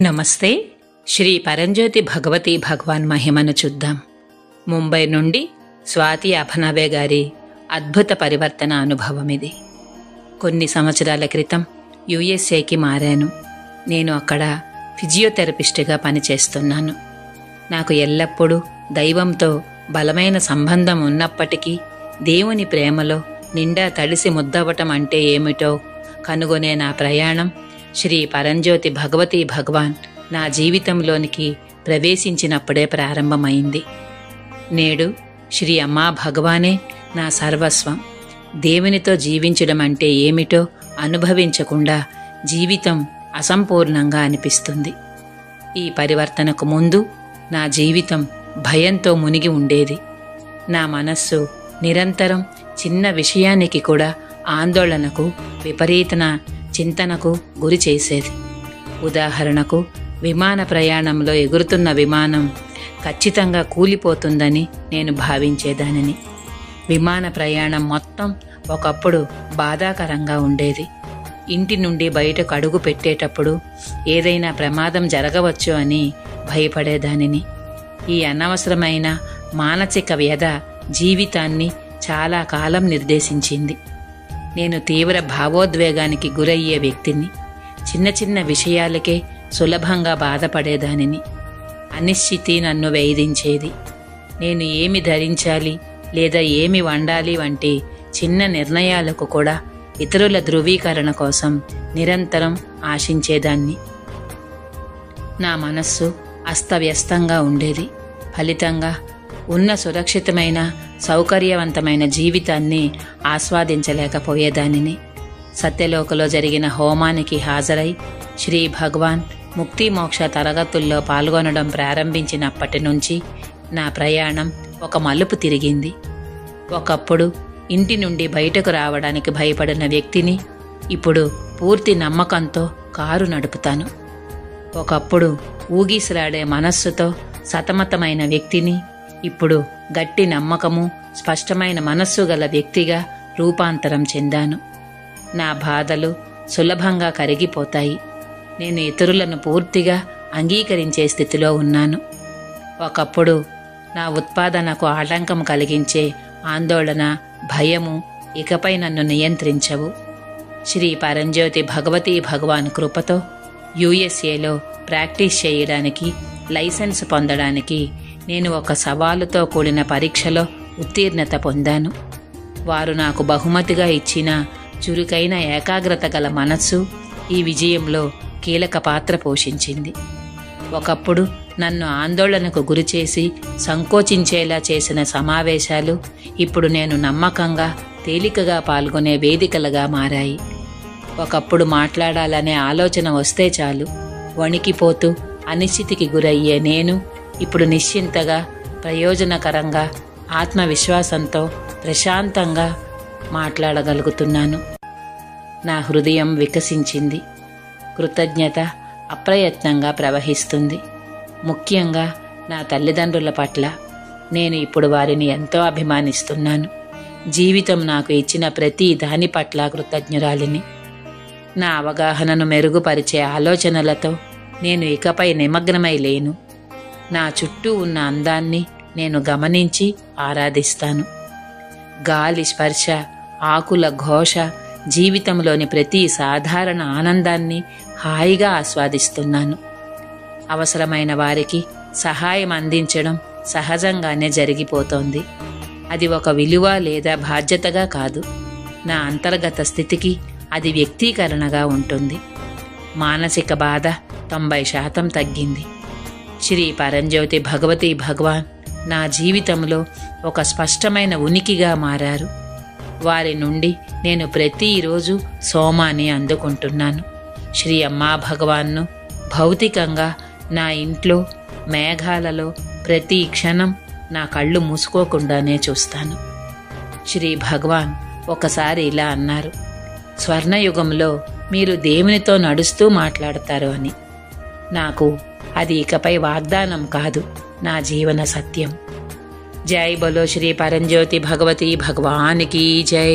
నమస్తే. శ్రీ పరంజ్యోతి భగవతి భగవాన్ మహిమను చూద్దాం. ముంబై నుండి స్వాతి అభనవే గారి అద్భుత పరివర్తన అనుభవం ఇది. కొన్ని సంవత్సరాల క్రితం యుఎస్ఏకి మారాను. నేను అక్కడ ఫిజియోథెరపిస్ట్గా పనిచేస్తున్నాను. నాకు ఎల్లప్పుడూ దైవంతో బలమైన సంబంధం ఉన్నప్పటికీ దేవుని ప్రేమలో నిండా తడిసి ముద్దవటం అంటే ఏమిటో కనుగొనే నా ప్రయాణం శ్రీ పరంజ్యోతి భగవతి భగవాన్ నా జీవితంలోనికి ప్రవేశించినప్పుడే ప్రారంభమైంది. నేడు శ్రీ అమ్మా భగవానే నా సర్వస్వం. దేవునితో జీవించడం అంటే ఏమిటో అనుభవించకుండా జీవితం అసంపూర్ణంగా అనిపిస్తుంది. ఈ పరివర్తనకు ముందు నా జీవితం భయంతో మునిగి ఉండేది. నా మనస్సు నిరంతరం చిన్న విషయానికి కూడా ఆందోళనకు, విపరీతన చింతనకు గురి చేసేది. ఉదాహరణకు, విమాన ప్రయాణంలో ఎగురుతున్న విమానం ఖచ్చితంగా కూలిపోతుందని నేను భావించేదానిని. విమాన ప్రయాణం మొత్తం ఒకప్పుడు బాధాకరంగా ఉండేది. ఇంటి నుండి బయటకు అడుగు పెట్టేటప్పుడు ఏదైనా ప్రమాదం జరగవచ్చు అని భయపడేదానిని. ఈ అనవసరమైన మానసిక వ్యధ జీవితాన్ని చాలా కాలం నిర్దేశించింది. నేను తీవ్ర భావోద్వేగానికి గురయ్యే వ్యక్తిని. చిన్న చిన్న విషయాలకే సులభంగా బాధపడేదానిని. అనిశ్చితి నన్ను వేధించేది. నేను ఏమి ధరించాలి లేదా ఏమి వండాలి వంటి చిన్న నిర్ణయాలకు కూడా ఇతరుల ధృవీకరణ కోసం నిరంతరం ఆశించేదాన్ని. నా మనస్సు అస్తవ్యస్తంగా ఉండేది. ఫలితంగా ఉన్న సురక్షితమైన సౌకర్యవంతమైన జీవితాన్ని ఆస్వాదించలేకపోయేదానిని. సత్యలోకలో జరిగిన హోమానికి హాజరై శ్రీ భగవాన్ ముక్తి మోక్ష తరగతుల్లో పాల్గొనడం ప్రారంభించినప్పటి నుంచి నా ప్రయాణం ఒక మలుపు తిరిగింది. ఒకప్పుడు ఇంటి నుండి బయటకు రావడానికి భయపడిన వ్యక్తిని ఇప్పుడు పూర్తి నమ్మకంతో కారు నడుపుతాను. ఒకప్పుడు ఊగిసలాడే మనస్సుతో సతమతమైన వ్యక్తిని ఇప్పుడు గట్టి నమ్మకము, స్పష్టమైన మనస్సు గల వ్యక్తిగా రూపాంతరం చెందాను. నా బాధలు సులభంగా కరిగిపోతాయి. నేను ఇతరులను పూర్తిగా అంగీకరించే స్థితిలో ఉన్నాను. ఒకప్పుడు నా ఉత్పాదనకు ఆటంకం కలిగించే ఆందోళన, భయము ఇకపై నన్ను నియంత్రించవు. శ్రీ పరంజ్యోతి భగవతి భగవాన్ కృపతో యుఎస్ఏలో ప్రాక్టీస్ చేయడానికి, లైసెన్స్ పొందడానికి నేను ఒక సవాలుతో కూడిన పరీక్షలో ఉత్తీర్ణత పొందాను. వారు నాకు బహుమతిగా ఇచ్చిన చురుకైన ఏకాగ్రత గల మనస్సు ఈ విజయంలో కీలక పాత్ర పోషించింది. ఒకప్పుడు నన్ను ఆందోళనకు గురిచేసి సంకోచించేలా చేసిన సమావేశాలు ఇప్పుడు నేను నమ్మకంగా, తేలికగా పాల్గొనే వేదికలుగా మారాయి. ఒకప్పుడు మాట్లాడాలనే ఆలోచన వస్తే చాలు వణికిపోతూ అనిశ్చితికి గురయ్యే నేను ఇప్పుడు నిశ్చింతగా, ప్రయోజనకరంగా, ఆత్మవిశ్వాసంతో ప్రశాంతంగా మాట్లాడగలుగుతున్నాను. నా హృదయం వికసించింది. కృతజ్ఞత అప్రయత్నంగా ప్రవహిస్తుంది. ముఖ్యంగా నా తల్లిదండ్రుల పట్ల నేను ఇప్పుడు వారిని ఎంతో అభిమానిస్తున్నాను. జీవితం నాకు ఇచ్చిన ప్రతి దాని పట్ల కృతజ్ఞురాలిని. నా అవగాహనను మెరుగుపరిచే ఆలోచనలతో నేను ఇకపై నిమగ్నమై లేను. నా చుట్టూ ఉన్న అందాన్ని నేను గమనించి ఆరాధిస్తాను. గాలి స్పర్శ, ఆకుల ఘోష, జీవితంలోని ప్రతి సాధారణ ఆనందాన్ని హాయిగా ఆస్వాదిస్తున్నాను. అవసరమైన వారికి సహాయం అందించడం సహజంగానే జరిగిపోతోంది. అది ఒక విలువ లేదా బాధ్యతగా కాదు. నా అంతర్గత స్థితికి అది వ్యక్తీకరణగా ఉంటుంది. మానసిక బాధ 90% తగ్గింది. శ్రీ పరంజ్యోతి భగవతి భగవాన్ నా జీవితంలో ఒక స్పష్టమైన ఉనికిగా మారారు. వారి నుండి నేను ప్రతిరోజు సోమాన్ని అందుకుంటున్నాను. శ్రీ అమ్మా భగవాన్ను భౌతికంగా నా ఇంట్లో, మేఘాలలో ప్రతి క్షణం నా కళ్ళు మూసుకోకుండానే చూస్తాను. శ్రీ భగవాన్ ఒకసారి ఇలా అన్నారు, స్వర్ణయుగంలో మీరు దేవునితో నడుస్తూ మాట్లాడతారు అని. నాకు అది ఇకపై వాగ్దానం కాదు, నా జీవన సత్యం. జై బలో శ్రీ పరంజ్యోతి భగవతి భగవానికి జై.